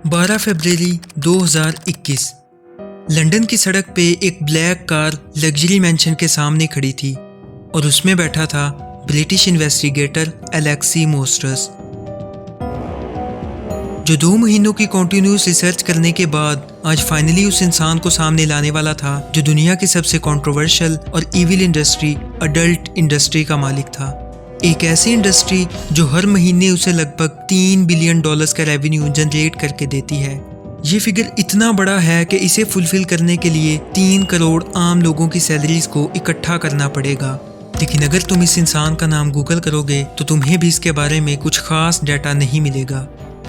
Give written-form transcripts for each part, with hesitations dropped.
12 फरवरी 2021 London की सड़क पे एक ब्लैक कार लग्जरी मैंशन के सामने खड़ी थी और उसमें बैठा था ब्रिटिश इन्वेस्टिगेटर एलेक्सी मोस्टर्स, जो 2 महीनों की कॉन्टिन्यूस रिसर्च करने के बाद आज फाइनली उस इंसान को सामने लाने वाला था जो दुनिया की सबसे कंट्रोवर्शियल और इविल इंडस्ट्री अडल्ट इंडस्ट्री का मालिक था। एक ऐसी इंडस्ट्री जो हर महीने उसे लगभग $3 बिलियन का रेवेन्यू जनरेट करके देती है। ये फिगर इतना बड़ा है कि इसे फुलफिल करने के लिए 3 करोड़ आम लोगों की सैलरीज को इकट्ठा करना पड़ेगा। लेकिन अगर तुम इस इंसान का नाम गूगल करोगे तो तुम्हें भी इसके बारे में कुछ खास डाटा नहीं मिलेगा।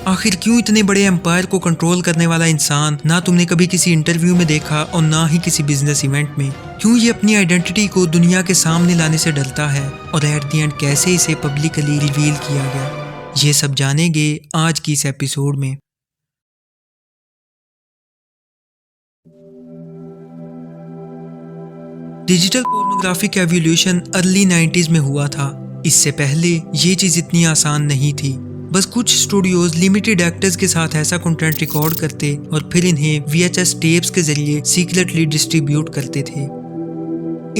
आखिर क्यों इतने बड़े एम्पायर को कंट्रोल करने वाला इंसान ना तुमने कभी किसी इंटरव्यू में देखा और ना ही किसी बिजनेस इवेंट में? क्यों ये अपनी आइडेंटिटी को दुनिया के सामने लाने से डरता है और एट द एंड कैसे इसे पब्लिकली रिवील किया गया? ये सब जानेंगे आज की इस एपिसोड में। डिजिटल पोर्नोग्राफी का एवोल्यूशन अर्ली 90s में हुआ था। इससे पहले ये चीज़ इतनी आसान नहीं थी। बस कुछ स्टूडियोज लिमिटेड एक्टर्स के साथ ऐसा कंटेंट रिकॉर्ड करते और फिर इन्हें VHS टेप्स के जरिए सीक्रेटली डिस्ट्रीब्यूट करते थे।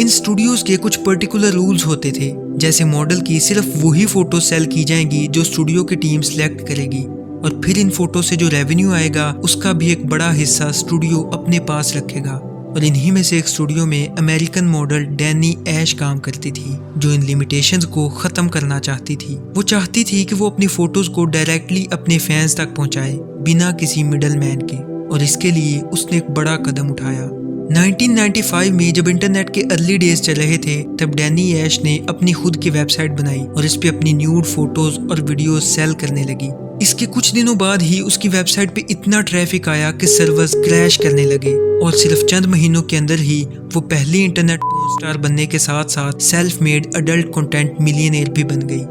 इन स्टूडियोज के कुछ पर्टिकुलर रूल्स होते थे, जैसे मॉडल की सिर्फ वही फोटो सेल की जाएंगी जो स्टूडियो की टीम सिलेक्ट करेगी और फिर इन फोटो से जो रेवेन्यू आएगा उसका भी एक बड़ा हिस्सा स्टूडियो अपने पास रखेगा। और इन्हीं में से एक स्टूडियो में अमेरिकन मॉडल डैनी ऐश काम करती थी, जो इन लिमिटेशंस को ख़त्म करना चाहती थी। वो चाहती थी कि वो अपनी फ़ोटोज़ को डायरेक्टली अपने फैंस तक पहुंचाए बिना किसी मिडल मैन के, और इसके लिए उसने एक बड़ा कदम उठाया। 1995 में जब इंटरनेट के अर्ली डेज चल रहे थे तब डैनी ऐश ने अपनी खुद की वेबसाइट बनाई और इस पे अपनी न्यूड फोटोज और वीडियोज सेल करने लगी। इसके कुछ दिनों बाद ही उसकी वेबसाइट पे इतना ट्रैफिक आया कि सर्वर्स क्रैश करने लगे और सिर्फ चंद महीनों के अंदर ही वो पहली इंटरनेट पोर्न स्टार बनने के साथ साथ self made adult content millionaire भी बन गई।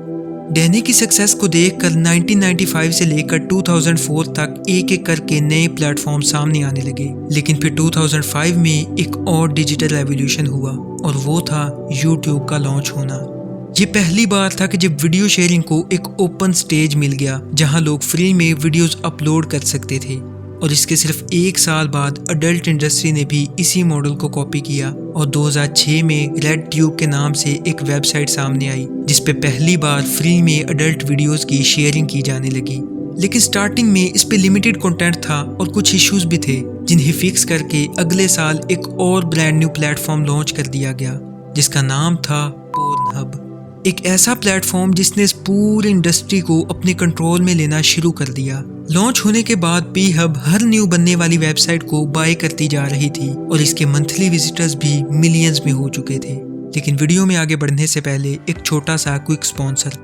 डैनी की सक्सेस को देखकर 1995 से लेकर 2004 तक एक एक करके नए प्लेटफॉर्म सामने आने लगे। लेकिन फिर 2005 में एक और डिजिटल एवोल्यूशन हुआ और वो था YouTube का लॉन्च होना। ये पहली बार था कि जब वीडियो शेयरिंग को एक ओपन स्टेज मिल गया जहां लोग फ्री में वीडियोस अपलोड कर सकते थे। और इसके सिर्फ 1 साल बाद अडल्ट इंडस्ट्री ने भी इसी मॉडल को कॉपी किया और 2006 में रेड ट्यूब के नाम से एक वेबसाइट सामने आई जिसपे पहली बार फ्री में अडल्ट वीडियोस की शेयरिंग की जाने लगी। लेकिन स्टार्टिंग में इस पे लिमिटेड कंटेंट था और कुछ इश्यूज भी थे, जिन्हें फिक्स करके अगले साल एक और ब्रांड न्यू प्लेटफॉर्म लॉन्च कर दिया गया जिसका नाम था पोर्नहब। एक ऐसा प्लेटफॉर्म जिसने इस पूरी इंडस्ट्री को अपने कंट्रोल में लेना शुरू कर दिया। लॉन्च होने के बाद पीहब हर न्यू बनने वाली वेबसाइट को बाय करती जा रही थी और इसके मंथली विजिटर्स भी मिलियंस में हो चुके थे। लेकिन वीडियो में आगे बढ़ने से पहले एक छोटा सा quick sponsor.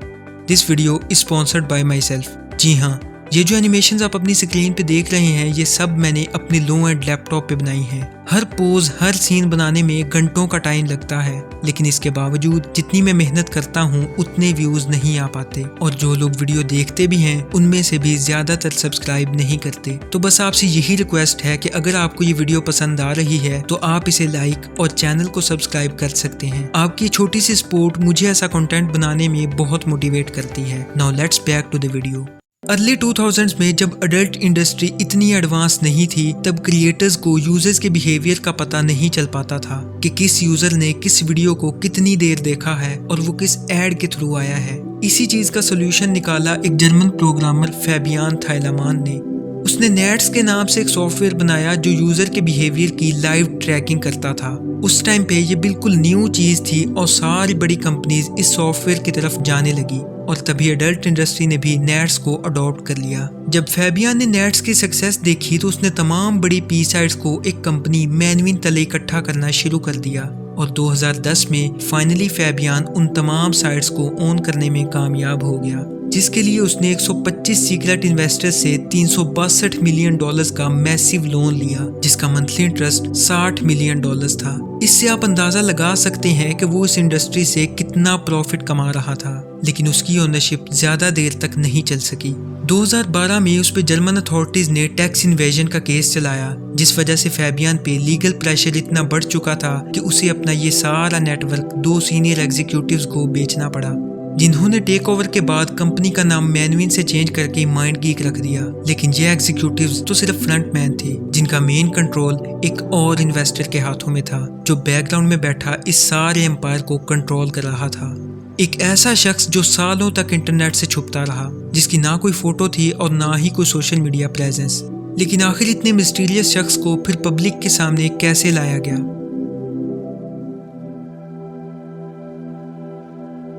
This video is sponsored by myself. जी हाँ, ये जो एनिमेशंस आप अपनी स्क्रीन पे देख रहे हैं ये सब मैंने अपने लो एंड लैपटॉप पे बनाई हैं। हर पोज हर सीन बनाने में घंटों का टाइम लगता है, लेकिन इसके बावजूद जितनी मैं मेहनत करता हूँ उतने व्यूज नहीं आ पाते और जो लोग वीडियो देखते भी हैं उनमें से भी ज्यादातर सब्सक्राइब नहीं करते। तो बस आपसे यही रिक्वेस्ट है कि अगर आपको ये वीडियो पसंद आ रही है तो आप इसे लाइक और चैनल को सब्सक्राइब कर सकते हैं। आपकी छोटी सी सपोर्ट मुझे ऐसा कंटेंट बनाने में बहुत मोटिवेट करती है। Now let's back to the video. Early 2000s में जब अडल्ट इंडस्ट्री इतनी एडवांस नहीं थी तब क्रिएटर्स को यूजर्स के बिहेवियर का पता नहीं चल पाता था कि किस यूजर ने किस वीडियो को कितनी देर देखा है और वो किस एड के थ्रू आया है। इसी चीज का सोल्यूशन निकाला एक जर्मन प्रोग्रामर फैबियान थाइलामान ने। उसने नेट्स के नाम से एक सॉफ्टवेयर बनाया जो यूजर के बिहेवियर की लाइव ट्रैकिंग करता था। उस टाइम पे ये बिल्कुल न्यू चीज थी और सारी बड़ी कंपनीज इस सॉफ्टवेयर की तरफ जाने लगी और तभी अडल्ट इंडस्ट्री ने भी नेट्स को अडॉप्ट कर लिया। जब फैबियान ने नेट्स की सक्सेस देखी तो उसने तमाम बड़ी पी साइट्स को एक कंपनी मैनविन तले इकट्ठा करना शुरू कर दिया और 2010 में फाइनली फैबियान उन तमाम साइट्स को ओन करने में कामयाब हो गया, जिसके लिए उसने 125 सीक्रेट इन्वेस्टर्स से $362 मिलियन का मैसिव लोन लिया जिसका मंथली इंटरेस्ट $60 मिलियन था। इससे आप अंदाजा लगा सकते हैं कि वो इस इंडस्ट्री से कितना प्रॉफिट कमा रहा था। लेकिन उसकी ओनरशिप ज्यादा देर तक नहीं चल सकी। 2012 में उस पर जर्मन अथॉरिटीज ने टैक्स इन्वेजन का केस चलाया जिस वजह से फैबियान पे लीगल प्रेशर इतना बढ़ चुका था कि उसे अपना ये सारा नेटवर्क 2 सीनियर एग्जीक्यूटिव्स को बेचना पड़ा। जिन्होंने टेक ओवर के बाद कंपनी का नाम मैनविन से चेंज करके माइंड गीक रख दिया। लेकिन ये एग्जीक्यूटिव्स तो सिर्फ फ्रंट मैन थे, जिनका मेन कंट्रोल एक और इन्वेस्टर के हाथों में था, जो बैकग्राउंड में बैठा इस सारे एम्पायर को कंट्रोल कर रहा था। एक ऐसा शख्स जो सालों तक इंटरनेट से छुपता रहा, जिसकी ना कोई फोटो थी और ना ही कोई सोशल मीडिया प्रेजेंस। लेकिन आखिर इतने मिस्टीरियस शख्स को फिर पब्लिक के सामने कैसे लाया गया?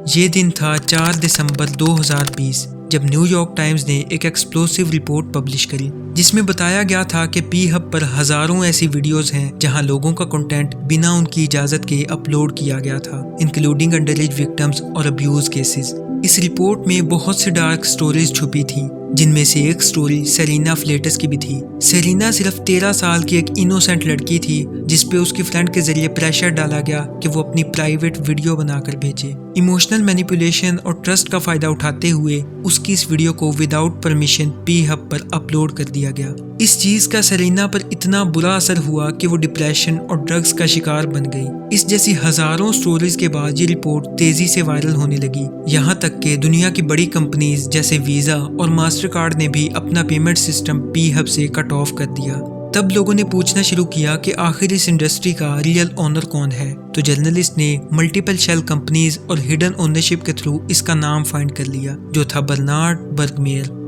ये दिन था 4 दिसंबर 2020, जब न्यूयॉर्क टाइम्स ने एक एक्सप्लोसिव रिपोर्ट पब्लिश करी, जिसमें बताया गया था कि पी हब पर हजारों ऐसी वीडियोस हैं जहां लोगों का कंटेंट बिना उनकी इजाजत के अपलोड किया गया था, इंक्लूडिंग अंडरएज विक्टिम्स और अब्यूज केसेस। इस रिपोर्ट में बहुत सी डार्क स्टोरीज छुपी थी, जिनमें से एक स्टोरी सेरेना फ्लेटस की भी थी। सेरेना सिर्फ 13 साल की एक इनोसेंट लड़की थी, जिसपे उसकी फ्रेंड के जरिए प्रेशर डाला गया कि वो अपनी प्राइवेट वीडियो बनाकर भेजे। इमोशनल मैनिपुलेशन और ट्रस्ट का फायदा उठाते हुए उसकी इस वीडियो को विदाउट परमिशन पी हब पर अपलोड कर दिया गया। इस चीज का सेरेना पर इतना बुरा असर हुआ कि वो डिप्रेशन और ड्रग्स का शिकार बन गई। इस जैसी हजारों स्टोरीज के बाद ये रिपोर्ट तेजी से वायरल होने लगी, यहाँ तक कि दुनिया की बड़ी कंपनीज जैसे वीजा और मास्टर कार्ड ने भी अपना पेमेंट सिस्टम पी हब से कट ऑफ कर दिया। तब लोगों ने पूछना शुरू किया कि आखिर इस इंडस्ट्री का रियल ओनर कौन है। तो जर्नलिस्ट ने मल्टीपल शेल कंपनीज और हिडन ओनरशिप के थ्रू इसका नाम फाइंड कर लिया, जो था बर्नार्ड बर्गमेयर।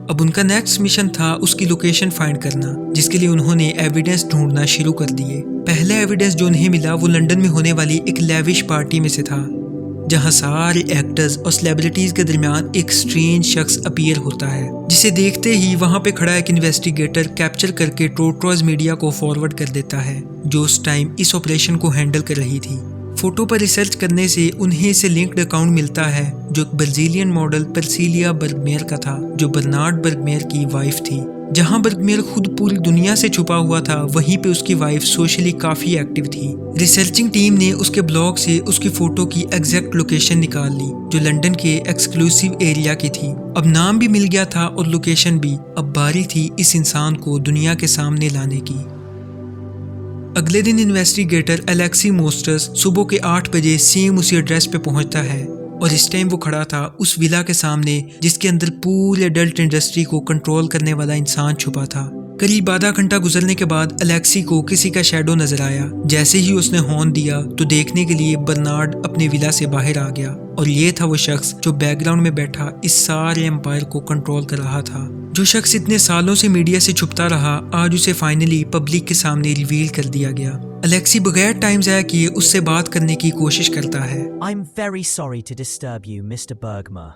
अब उनका नेक्स्ट मिशन था उसकी लोकेशन फाइंड करना, जिसके लिए उन्होंने एविडेंस ढूंढना शुरू कर दिए। पहला एविडेंस जो उन्हें मिला वो लंदन में होने वाली एक लेविश पार्टी में से था, जहां सारे एक्टर्स और सेलिब्रिटीज के दरमियान एक स्ट्रेंज शख्स अपीयर होता है, जिसे देखते ही वहां पे खड़ा एक इन्वेस्टिगेटर कैप्चर करके टोटरोज मीडिया को फॉरवर्ड कर देता है, जो उस टाइम इस ऑपरेशन को हैंडल कर रही थी। फोटो पर रिसर्च करने से उन्हें इसे लिंक्ड अकाउंट मिलता है, जो एक ब्राजीलियन मॉडल परसिलिया बर्गमेयर का था, जो बर्नार्ड बर्गमेयर की वाइफ थी। जहां बर्गमेयर खुद पूरी दुनिया से छुपा हुआ था, वहीं पे उसकी वाइफ सोशली काफी एक्टिव थी। रिसर्चिंग टीम ने उसके ब्लॉग से उसकी फोटो की एग्जैक्ट लोकेशन निकाल ली, जो लंदन के एक्सक्लूसिव एरिया की थी। अब नाम भी मिल गया था और लोकेशन भी। अब बारी थी इस इंसान को दुनिया के सामने लाने की। अगले दिन इन्वेस्टिगेटर एलेक्सी मोस्टर्स सुबह के 8 बजे सेम उसी एड्रेस पे पहुंचता है, और इस टाइम वो खड़ा था उस विला के सामने, जिसके अंदर पूरे एडल्ट इंडस्ट्री को कंट्रोल करने वाला इंसान छुपा था। करीब आधा घंटा गुजरने के बाद एलेक्सी को किसी का शैडो नजर आया। जैसे ही उसने हॉर्न दिया तो देखने के लिए बर्नार्ड अपने विला से बाहर आ गया, और ये था वो शख्स जो बैकग्राउंड में बैठा इस सारे एम्पायर को कंट्रोल कर रहा था। जो शख्स इतने सालों से मीडिया से छुपता रहा, आज उसे फाइनली पब्लिक के सामने रिवील कर दिया गया। एलेक्सी बगैर टाइम ज़ाया किए उससे बात करने की कोशिश करता है। I'm very sorry to disturb you, Mr. Bergmer.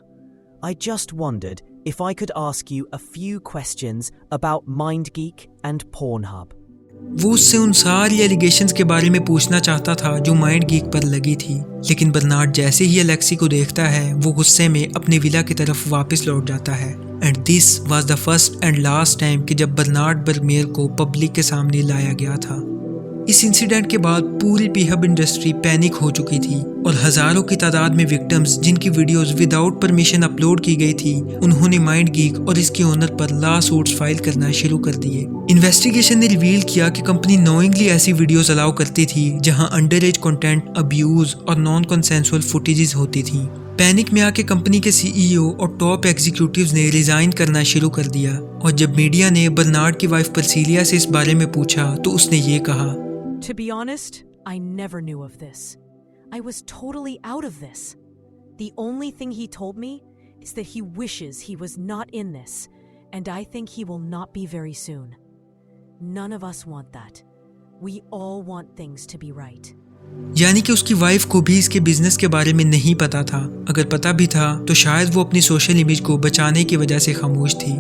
I just wondered if I could ask you a few questions about MindGeek and Pornhub. वो उससे उन सारी एलिगेशंस के बारे में पूछना चाहता था जो माइंड गीक पर लगी थी, लेकिन बर्नार्ड जैसे ही एलेक्सी को देखता है, वो गुस्से में अपने विला की तरफ वापस लौट जाता है। And this was the first and last time कि जब बर्नार्ड बर्गमेयर को पब्लिक के सामने लाया गया था। इस इंसिडेंट के बाद पूरी पीहब इंडस्ट्री पैनिक हो चुकी थी, और हजारों की तादाद में विक्टिम्स जिनकी वीडियोस विदाउट परमिशन अपलोड की गई थी, उन्होंने माइंड गीक और इसके ओनर पर लॉ सूट्स फाइल करना शुरू कर दिए। इन्वेस्टिगेशन ने रिवील किया कि कंपनी नोइंगली ऐसी वीडियोस अलाउ करती थी जहां अंडर एज कंटेंट, अब्यूज और नॉन कंसेंसुअल फुटेजेस होती थी। पैनिक में आके कंपनी के सीईओ और टॉप एग्जीक्यूटिव्स ने रिजाइन करना शुरू कर दिया, और जब मीडिया ने बर्नार्ड की वाइफ परसिलिया से इस बारे में पूछा तो उसने ये कहा, To be honest, I never knew of this. I was totally out of this. The only thing he told me is that he wishes he was not in this, and I think he will not be very soon. None of us want that. We all want things to be right. यानी कि उसकी wife को भी इसके business के बारे में नहीं पता था। अगर पता भी था तो शायद वो अपनी सोशल इमेज को बचाने की वजह से खामोश थी।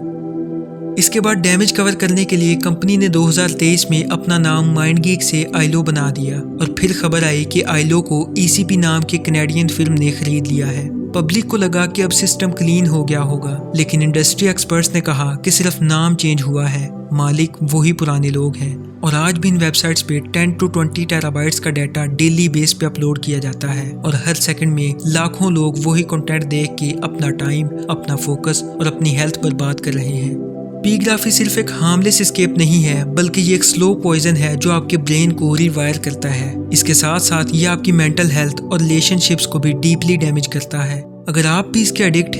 इसके बाद डैमेज कवर करने के लिए कंपनी ने 2023 में अपना नाम माइंड गीक से आइलो बना दिया, और फिर खबर आई कि आइलो को ECP नाम की कनेडियन फिल्म ने खरीद लिया है। पब्लिक को लगा कि अब सिस्टम क्लीन हो गया होगा, लेकिन इंडस्ट्री एक्सपर्ट्स ने कहा कि सिर्फ नाम चेंज हुआ है, मालिक वही पुराने लोग हैं। और आज भी इन वेबसाइट्स पे 10 to 20 टेराबाइट्स का डाटा डेली बेस पे अपलोड किया जाता है, और हर सेकंड में लाखों लोग वही कंटेंट देख के अपना टाइम, अपना फोकस और अपनी हेल्थ बर्बाद कर रहे हैं। पीग्राफी सिर्फ एक हार्मलेस एस्केप नहीं है, बल्कि ये एक स्लो पॉइजन है जो आपके ब्रेन को रिवायर करता है। इसके साथ साथ ये आपकी मेंटल हेल्थ और रिलेशनशिप्स को भी डीपली डैमेज करता है। अगर आप भी इसके एडिक्ट